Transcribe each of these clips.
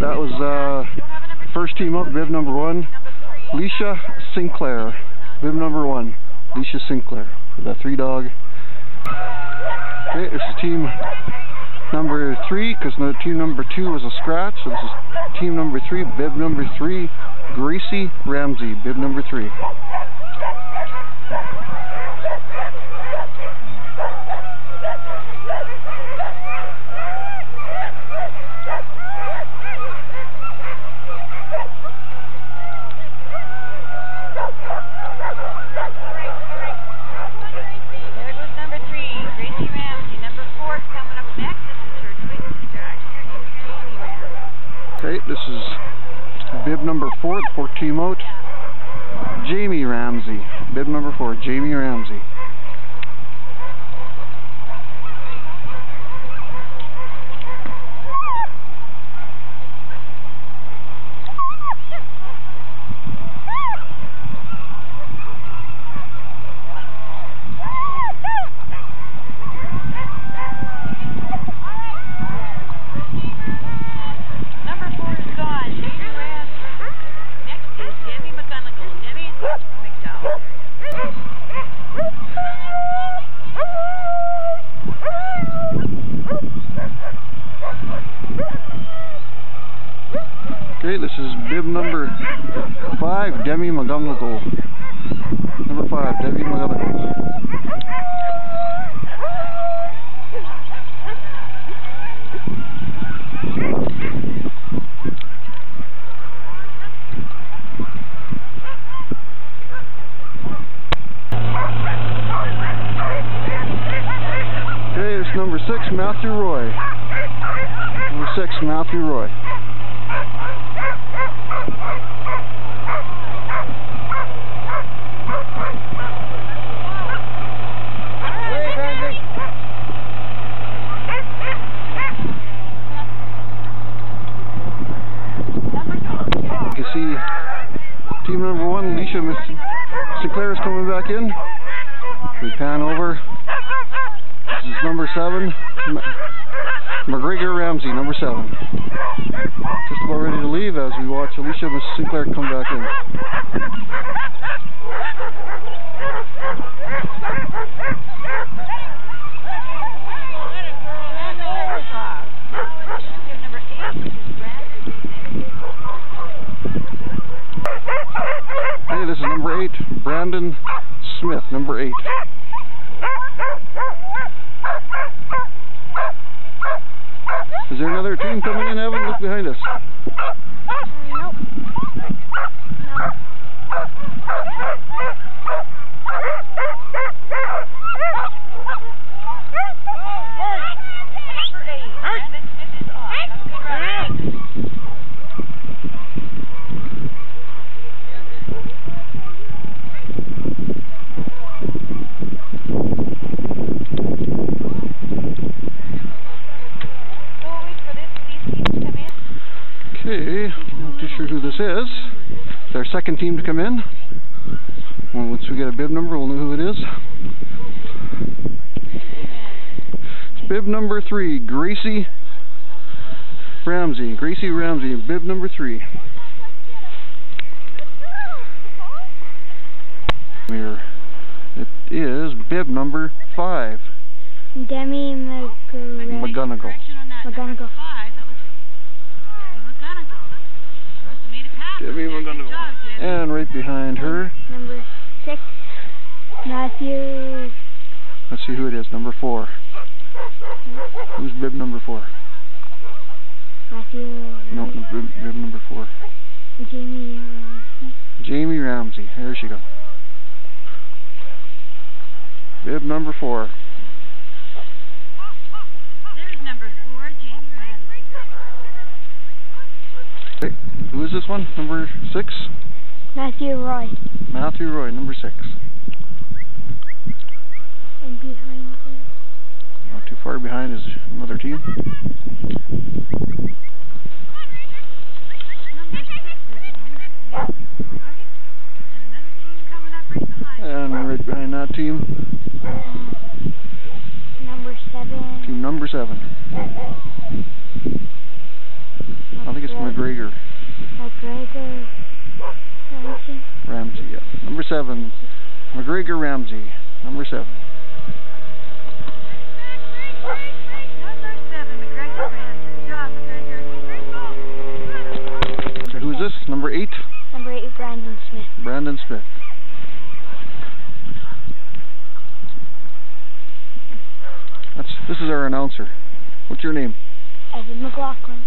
that was first team up, bib number 1, Leisha Sinclair. Bib number 1, Leisha Sinclair for the 3-dog. Okay, this is team number 3, because team number 2 was a scratch, so this is team number 3, bib number 3, Gracie Ramsey, bib number 3. Okay, this is bib number 4, the 4th team out, Jamie Ramsey. Bib number 4, Jamie Ramsey. Okay, this is bib number 5, Demi McGonagall. Number 5, Demi McGonagall. Okay, this is number 6, Matthew Roy. Number 6, Matthew Roy. You can see team number 1, Leisha Sinclair, is coming back in. We pan over. This is number 7, McGregor Ramsey, number 7. Just about ready to leave as we watch Alicia Sinclair come back in. Hey, this is number 8, Brandon Smith, number 8. Is there another team coming in, Evan? Look behind us. Nope. Okay, I'm not too sure who this is. It's our second team to come in. Well, once we get a bib number, we'll know who it is. It's bib number 3, Gracie Ramsey. Gracie Ramsey, bib number 3. Here. It is bib number 5. Demi McGonagall. McGonagall. Demi McGonagall. And right behind her, Number 6, Matthew. let's see who it is, number 4. Who's bib number 4? Matthew. No, bib number 4. Jamie Ramsey. Jamie Ramsey. There she goes. Bib number 4. There's number 4, Jamie Ramsey. Okay. Who is this one? Number 6? Matthew Roy. Matthew Roy, number 6. And behind him. Not too far behind is another team. And right behind that team, Number 7. team number 7. I think it's McGregor. 7, McGregor Ramsey. Number 7. Number 7, McGregor Ramsey. Good job, McGregor. So who's this? Number 8? Number 8, Brandon Smith. Brandon Smith. This is our announcer. What's your name? Evan McLaughlin.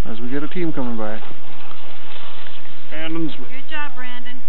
As we get a team coming by. Brandon Smith. Good job, Brandon.